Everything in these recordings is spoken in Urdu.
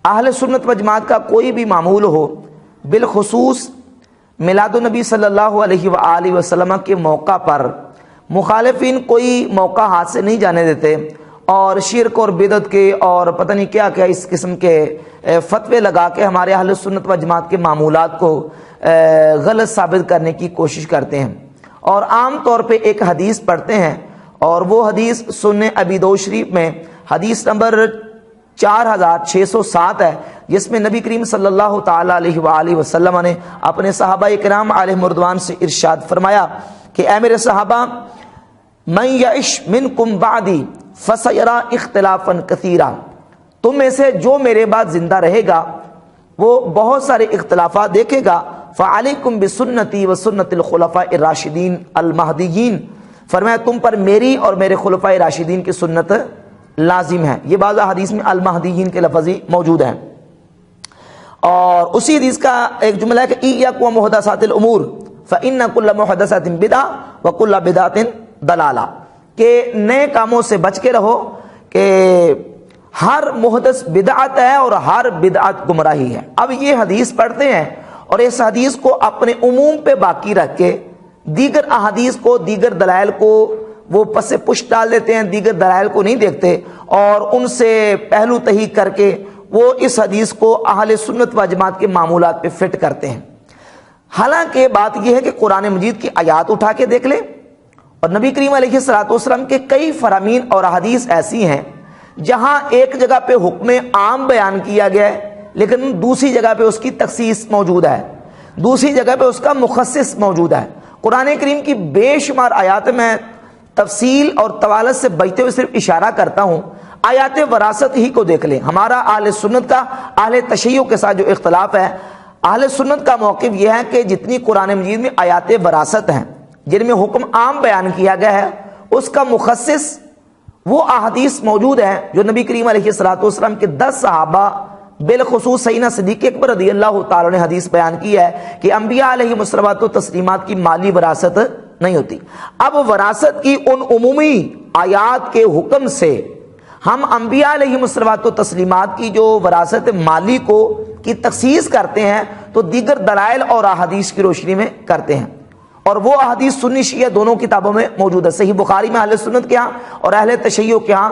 اہل سنت و جماعت کا کوئی بھی معمول ہو، بالخصوص میلاد النبی صلی اللہ علیہ وآلہ وسلم کے موقع پر مخالفین کوئی موقع ہاتھ سے نہیں جانے دیتے اور شرک اور بدعت کے اور پتہ نہیں کیا کیا اس قسم کے فتوے لگا کے ہمارے اہل سنت و جماعت کے معمولات کو غلط ثابت کرنے کی کوشش کرتے ہیں، اور عام طور پہ ایک حدیث پڑھتے ہیں، اور وہ حدیث سنن ابی داؤد شریف میں حدیث نمبر 4607 ہے، جس میں نبی کریم صلی اللہ تعالی علیہ وآلہ وسلم نے اپنے صحابہ کرام علیہم رضوان سے ارشاد فرمایا کہ اے میرے صحابہ، من یعش منکم بعدی فسیرا اختلافا کثیرا، تم میں سے جو میرے بعد زندہ رہے گا وہ بہت سارے اختلافات دیکھے گا، فعلیکم بسنتی وسنت الخلفاء الراشدین المہدیین، فرمایا تم پر میری اور میرے خلفاء راشدین کی سنت لازم ہے۔ یہ بعض حدیث میں المہدیین کے لفظ موجود ہیں، اور اسی حدیث کا ایک جملہ ہے کہ ایاکم ومحدثات الامور فإن كل محدثات بدعۃ وكل بدعۃ ضلالہ، کہ نئے کاموں سے بچ کے رہو کہ ہر محدث بدعت ہے اور ہر بدعت گمراہی ہے۔ اب یہ حدیث پڑھتے ہیں اور اس حدیث کو اپنے عموم پہ باقی رکھ کے دیگر احادیث کو، دیگر دلائل کو وہ پس پشت ڈال دیتے ہیں، دیگر دلائل کو نہیں دیکھتے اور ان سے پہلو تہی کر کے وہ اس حدیث کو اہل سنت و جماعت کے معمولات پہ فٹ کرتے ہیں۔ حالانکہ بات یہ ہے کہ قرآن مجید کی آیات اٹھا کے دیکھ لیں، اور نبی کریم علیہ الصلوۃ والسلام کے کئی فرامین اور احادیث ایسی ہیں جہاں ایک جگہ پہ حکم عام بیان کیا گیا ہے لیکن دوسری جگہ پہ اس کی تخصیص موجود ہے، دوسری جگہ پہ اس کا مخصص موجود ہے۔ قرآن کریم کی بے شمار آیات میں تفصیل اور طوالت سے بچتے ہوئے صرف اشارہ کرتا ہوں، آیات وراثت ہی کو دیکھ لیں۔ ہمارا اہل سنت کا اہل تشیع کے ساتھ جو اختلاف ہے، اہل سنت کا موقف یہ ہے کہ جتنی قرآن مجید میں آیات وراثت ہیں جن میں حکم عام بیان کیا گیا ہے، اس کا مخصص وہ احادیث موجود ہیں جو نبی کریم علیہ الصلوۃ والسلام کے 10 صحابہ بالخصوص سیدنا صدیق اکبر رضی اللہ تعالیٰ نے حدیث بیان کی ہے کہ انبیاء علیہ الصلوۃ والتسلیمات کی مالی وراثت نہیں ہوتی۔ اب وراثت کی ان عمومی آیات کے حکم سے ہم انبیاء علیہ الصلوۃ والتسلیمات کی جو وراثت مالی کو کی تخصیص کرتے ہیں تو دیگر دلائل اور احادیث کی روشنی میں کرتے ہیں، اور وہ احادیث سنی شیعہ دونوں کتابوں میں موجود ہے۔ صحیح بخاری میں اہل سنت کے ہاں اور اہل تشیع کے ہاں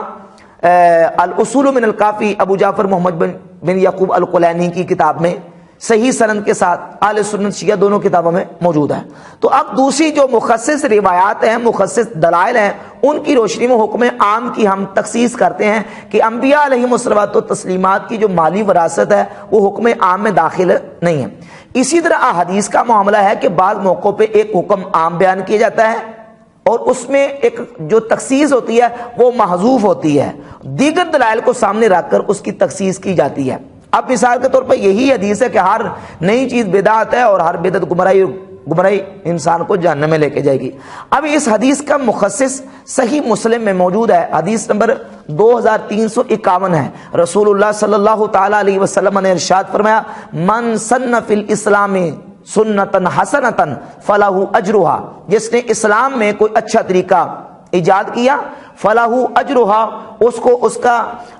الاصول من الکافی ابو جعفر محمد بن یعقوب القلینی کی کتاب میں صحیح سند کے ساتھ اہل سنت شیعہ دونوں کتابوں میں موجود ہے۔ تو اب دوسری جو مخصص روایات ہیں، مخصص دلائل ہیں، ان کی روشنی میں حکم عام کی ہم تخصیص کرتے ہیں کہ انبیاء علیہم الصلوۃ والتسلیمات کی جو مالی وراثت ہے وہ حکم عام میں داخل نہیں ہے۔ اسی طرح احادیث کا معاملہ ہے کہ بعض موقعوں پہ ایک حکم عام بیان کیا جاتا ہے اور اس میں ایک جو تخصیص ہوتی ہے وہ محذوف ہوتی ہے، دیگر دلائل کو سامنے رکھ کر اس کی تخصیص کی جاتی ہے۔ اب مثال کے طور پر یہی حدیث ہے کہ ہر نئی چیز بدعت ہے اور ہر بدعت گمراہی انسان کو جہنم میں لے کے جائے گی۔ اب اس حدیث کا مخصص صحیح مسلم میں موجود ہے، حدیث نمبر 2351 ہے۔ رسول اللہ صلی اللہ تعالی علیہ وسلم نے ارشاد فرمایا، من سن فی الاسلام سنتن حسنتن فلہ اجرہا، جس نے اسلام میں کوئی اچھا طریقہ ایجاد کیا، فلاح اجرہا، اس کو اس کا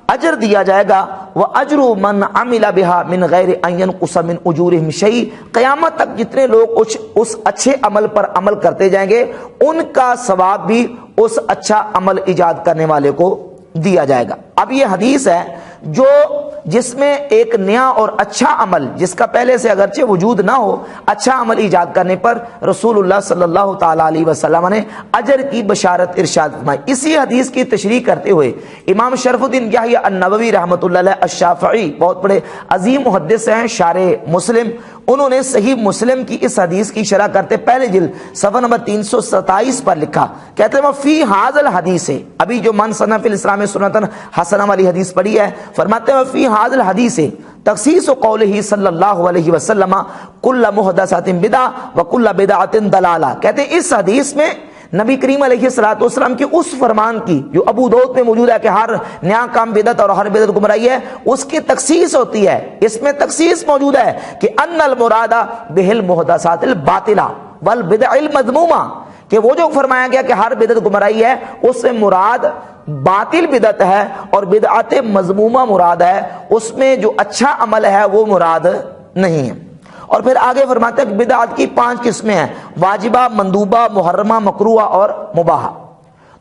اجر دیا جائے گا، واجر من عمل بها من غیر ان ينقص من اجورهم شیء، قیامت تک جتنے لوگ اس اچھے عمل پر عمل کرتے جائیں گے ان کا ثواب بھی اس اچھا عمل ایجاد کرنے والے کو دیا جائے گا۔ اب یہ حدیث ہے جو جس میں ایک نیا اور اچھا عمل جس کا پہلے سے اگرچہ وجود نہ ہو، اچھا عمل ایجاد کرنے پر رسول اللہ صلی اللہ تعالی علیہ وسلم نے اجر کی بشارت ارشاد فرمائی۔ اسی حدیث کی تشریح کرتے ہوئے امام شرف الدین یحییٰ النووی رحمۃ اللہ علیہ الشافعی، بہت بڑے عظیم محدث ہیں، شارح مسلم، انہوں نے صحیح مسلم کی اس حدیث کی شرح کرتے پہلے جلد صفحہ نمبر 327 پر لکھا، کہتے ہیں فی ھذا الحدیث، ابھی جو من سن فی الاسلام سنتن حسنہ والی حدیث پڑھی ہے، فرماتے ہیں فی ھذا الحدیث تخصیص قولہ صلی اللہ علیہ وسلم کل محدثۃ بدعہ وکل بدعۃ ضلالہ، کہتے ہیں اس حدیث میں نبی کریم علیہ الصلوۃ والسلام کے اس فرمان کی جو ابو داؤد میں موجود ہے کہ ہر نیا کام بدعت اور ہر بدعت گمراہی ہے، اس کی تخصیص ہوتی ہے۔ اس میں تخصیص موجود ہے کہ ان المراد بہ المحدثات الباطلہ والبدع المذمومہ، کہ وہ جو فرمایا گیا کہ ہر بدعت گمراہی ہے، اس سے مراد باطل بدعت ہے، اور بدعت مذمومہ مراد ہے، اس میں جو اچھا عمل ہے وہ مراد نہیں ہے۔ اور پھر آگے فرماتے ہیں کہ بدعت کی 5 قسمیں ہیں: واجبہ، مندوبہ، محرمہ، مکروہ اور مباح۔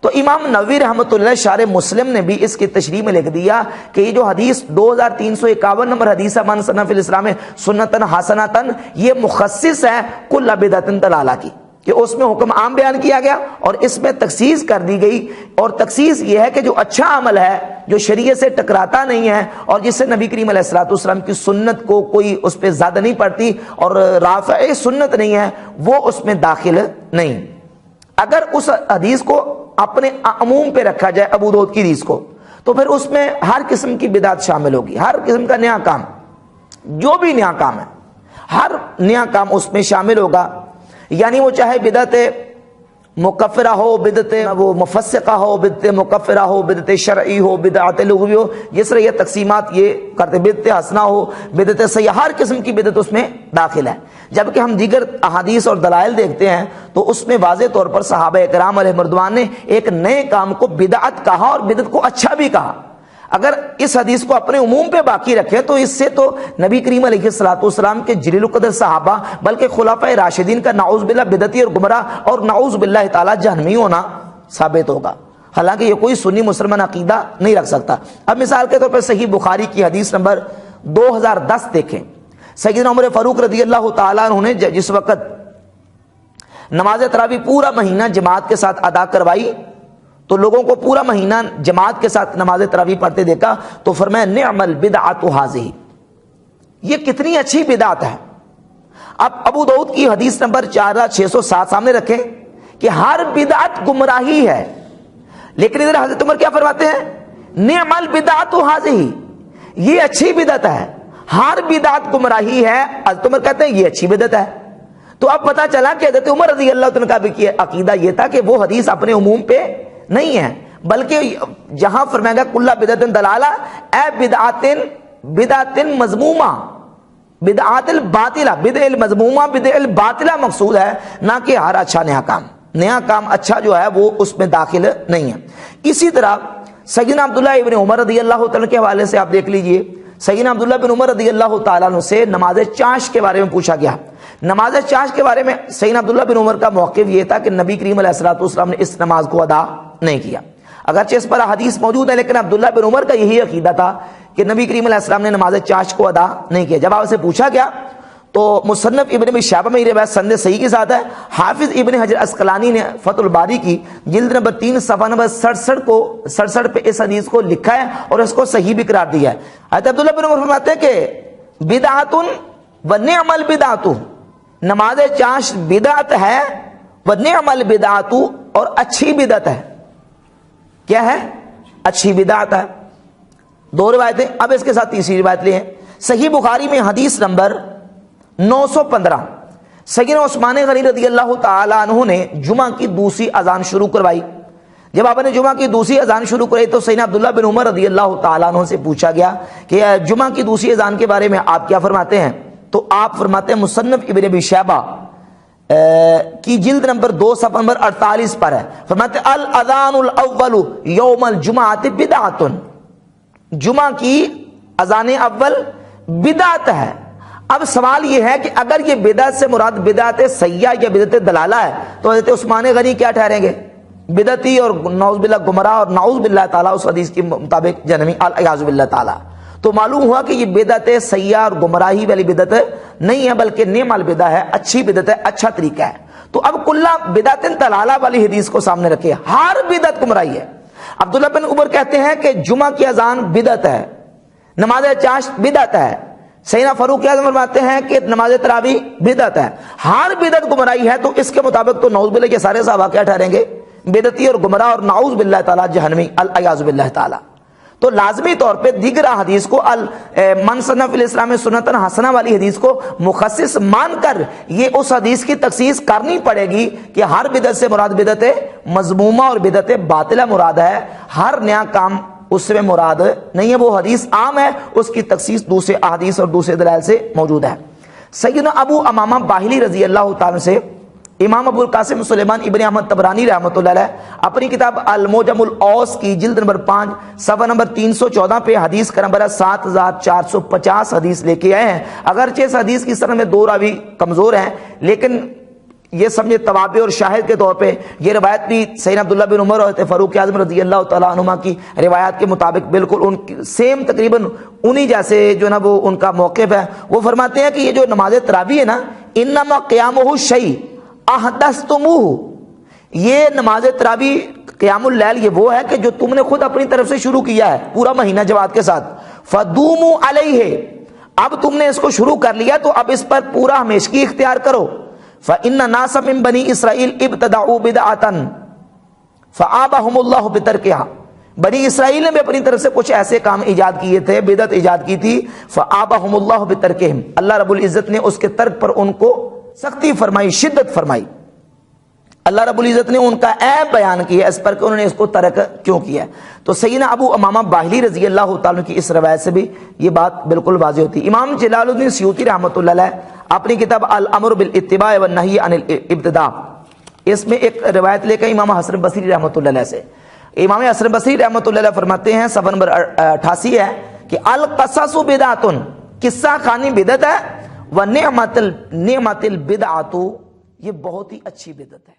تو امام نووی رحمۃ اللہ شارح مسلم نے بھی اس کی تشریح میں لکھ دیا کہ یہ جو حدیث 2351 نمبر حدیث من سن فی الاسلام سنتن حسنتن، یہ مخصص ہے کل بدعت ضلالہ کی، کہ اس میں حکم عام بیان کیا گیا اور اس میں تخصیص کر دی گئی، اور تخصیص یہ ہے کہ جو اچھا عمل ہے، جو شریعت سے ٹکراتا نہیں ہے، اور جس سے نبی کریم علیہ الصلوۃ والسلام کی سنت کو کوئی اس پہ زیادہ نہیں پڑتی اور رافع سنت نہیں ہے، وہ اس میں داخل نہیں۔ اگر اس حدیث کو اپنے عموم پہ رکھا جائے، ابو داؤد کی حدیث کو، تو پھر اس میں ہر قسم کی بدعت شامل ہوگی، ہر قسم کا نیا کام، جو بھی نیا کام ہے ہر نیا کام اس میں شامل ہوگا، یعنی وہ چاہے بدعت مکفرہ ہو، بدعت وہ مفسقہ ہو، بدعت مکفرہ ہو، بدعت شرعی ہو، بدعت لغوی ہو، جس طرح یہ تقسیمات یہ کرتے، بدعت حسنہ ہو، بدعت سیئہ، ہر قسم کی بدعت اس میں داخل ہے۔ جبکہ ہم دیگر احادیث اور دلائل دیکھتے ہیں تو اس میں واضح طور پر صحابہ کرام علیہ مردوان نے ایک نئے کام کو بدعت کہا اور بدعت کو اچھا بھی کہا۔ اگر اس حدیث کو اپنے عموم پہ باقی رکھے تو اس سے تو نبی کریم علیہ الصلوۃ والسلام کے جلیل القدر صحابہ بلکہ خلفائے راشدین کا نعوذ باللہ بدعتی اور گمراہ اور نعوذ باللہ تعالی جہنمی ہونا ثابت ہوگا، حالانکہ یہ کوئی سنی مسلمان عقیدہ نہیں رکھ سکتا۔ اب مثال کے طور پر صحیح بخاری کی حدیث نمبر 2010 دیکھیں۔ سیدنا عمر فاروق رضی اللہ تعالیٰ عنہ نے جس وقت نماز تراویح پورا مہینہ جماعت کے ساتھ ادا کروائی تو لوگوں کو پورا مہینہ جماعت کے ساتھ نماز تراویح پڑھتے دیکھا تو فرمایا نعم البدعۃ ھذہ، یہ کتنی اچھی بدعت ہے۔ اب ابو داؤد کی حدیث نمبر 4607 سامنے رکھیں کہ ہر بدعت گمراہی ہے، لیکن ادھر حضرت عمر کیا فرماتے ہیں؟ نعم البدعۃ ھذہ، یہ اچھی بدعت ہے، ہر بدعت گمراہی ہے۔ حضرت عمر کہتے ہیں یہ اچھی بدعت ہے۔ تو اب پتا چلا کہ حضرت عمر رضی اللہ عنہ کا بھی عقیدہ یہ تھا کہ وہ حدیث اپنے عموم پہ نہیں ہے، بلکہ جہاں فرمائے گا کل بدعت ضلالہ، اے بدعت مذمومہ، بدعات الباطلہ، بدع المذمومہ، بدع الباطلہ مقصود ہے، نہ کہ ہر اچھا نیا کام۔ نیا کام اچھا جو ہے وہ اس میں داخل نہیں ہے۔ اسی طرح سیدنا عبداللہ ابن عمر رضی اللہ تعالیٰ کے حوالے سے آپ دیکھ لیجئے، سیدنا عبداللہ بن عمر رضی اللہ تعالیٰ عنہ سے نماز چاشت کے بارے میں پوچھا گیا۔ نماز چاشت کے بارے میں سیدنا عبداللہ بن عمر کا موقف یہ تھا کہ نبی کریم علیہ الصلوۃ والسلام نے اس نماز کو ادا نہیں کیا، اگرچہ اس پر حدیث موجود ہے، لیکن عبداللہ بن عمر کا یہی عقیدہ تھا کہ نبی کریم علیہ السلام نے نماز چاشت کو ادا نہیں کیا۔ جب آپ سے پوچھا گیا تو مصنف ابن ابی شیبہ میں یہ روایت سند صحیح کے ساتھ ہے، حافظ ابن حجر عسقلانی نے فتح الباری کی جلد نمبر 3 صفحہ نمبر 67 پہ اس حدیث کو لکھا ہے اور اس کو صحیح بھی قرار دیا ہے۔ حضرت عبداللہ بن عمر فرماتے ہیں کہ بدعۃ و نعم البدعۃ، نماز چاشت بدعت ہے، و نعم البدعۃ، اور اچھی بدعت ہے۔ کیا ہے؟ اچھی بدعت ہے۔ دو روایتیں، اب اس کے ساتھ تیسری روایت لیں۔ صحیح بخاری میں حدیث نمبر 915، سیدنا عثمان غنی رضی اللہ تعالی عنہ نے جمعہ کی دوسری اذان شروع کروائی۔ جب آپ نے جمعہ کی دوسری اذان شروع کرائی تو سیدنا عبداللہ بن عمر رضی اللہ تعالی عنہ سے پوچھا گیا کہ جمعہ کی دوسری اذان کے بارے میں آپ کیا فرماتے ہیں؟ تو آپ فرماتے ہیں مصنف ابن ابی شیبہ کی جلد نمبر 2 صفحہ نمبر 48 پر ہے، فرماتے ہیں الاذان الاول یوم الجمعۃ بدعۃ، جمعہ کی اذان اول بدعت ہے۔ اب سوال یہ ہے کہ اگر یہ بدعت سے مراد بدعت سیئہ یا بدعت ضلالہ ہے تو حضرت عثمان غنی کیا ٹھہریں گے؟ بدعتی اور نعوذ باللہ گمراہ اور نعوذ باللہ تعالیٰ اس حدیث کے مطابق جہنمی، الیاذ باللہ تعالیٰ۔ تو معلوم ہوا کہ یہ بدعت سیئہ اور گمراہی والی بدعت نہیں ہے، بلکہ نعم البدع ہے، اچھی بدعت ہے، اچھا طریقہ ہے۔ تو اب کلہ بدعت ضلالہ والی حدیث کو سامنے رکھے، ہر بدعت گمراہی ہے۔ عبداللہ بن عمر کہتے ہیں کہ جمعہ کی اذان بدعت ہے، نماز چاشت بدعت ہے۔ سیدنا فاروق اعظم فرماتے ہیں کہ نماز تراویح بدعت ہے، ہر بدعت گمراہی ہے۔ تو اس کے مطابق تو نعوذ باللہ کے سارے صحابہ کیا ٹھہریں گے؟ بدعتی اور گمراہ اور نعوذ باللہ تعالیٰ جہنمی، الیاذ باللہ تعالیٰ۔ تو لازمی طور پہ دیگر حدیث کو من سن فی الاسلام سنتن حسنہ والی حدیث کو مخصص مان کر یہ اس حدیث کی تخصیص کرنی پڑے گی کہ ہر بدعت سے مراد بدعت مذمومہ اور بدعت باطلہ مراد ہے، ہر نیا کام اس سے مراد نہیں ہے، وہ حدیث عام ہے، اس کی تخصیص دوسرے احادیث اور دوسرے دلائل سے موجود ہے۔ سیدنا ابو امامہ باہلی رضی اللہ تعالیٰ سے امام ابو القاسم سلیمان ابن احمد طبرانی رحمۃ اللہ علیہ اپنی کتاب المعجم الاوس کی جلد نمبر 5 صفحہ نمبر 314 پہ حدیث کا نمبر 7450 حدیث لے کے آئے ہیں. اگرچہ اس حدیث کی سند میں 2 راوی کمزور ہیں، لیکن یہ سمجھے توابع اور شاہد کے طور پہ یہ روایت بھی سیدنا عبداللہ بن عمر اور فاروق اعظم رضی اللہ تعالیٰ عنہما کی روایات کے مطابق بالکل ان سیم تقریباً انہی جیسے جو نا وہ ان کا موقف ہے. وہ فرماتے ہیں کہ یہ جو نماز تراویح ہے نا، انما قیامہ شیء احدثتموہ، یہ نماز تراویح قیام اللیل یہ وہ ہے کہ جو تم نے خود اپنی طرف سے شروع کیا ہے پورا مہینہ جماعت کے ساتھ. فدوموا علیہ، اب تم نے اس کو شروع کر لیا تو اب اس پر پورا ہمیشگی اختیار کرو. فإن ناسا من بنی اسرائیل ابتدعوا بدعۃ فآبہم اللہ بترکہا، بنی اسرائیل نے بھی اپنی طرف سے کچھ ایسے کام ایجاد کیے تھے، بدعت ایجاد کی تھی. فآبہم اللہ بترکہم، اللہ رب العزت نے اس کے ترک پر ان کو سختی فرمائی، شدت فرمائی. اللہ رب العزت نے ان کا عیب بیان کیا اس پر کہ انہوں نے اس کو ترک کیوں کیا. تو سیدنا ابو امامہ باہلی رضی اللہ تعالیٰ کی اس روایت سے بھی یہ بات بالکل واضح ہوتی. امام جلال الدین سیوطی رحمۃ اللہ علیہ اپنی کتاب الامر بالاتباع والنہی عن الابتداع، اس میں ایک روایت لے کر امام حسن بصری رحمۃ اللہ علیہ سے، امام حسن بصری رحمۃ اللہ علیہ فرماتے ہیں صفحہ نمبر 88 ہے کہ القصص بدعۃ، قصہ خوانی بدعت ہے، ونعمت البدعۃ، یہ بہت ہی اچھی بدعت ہے.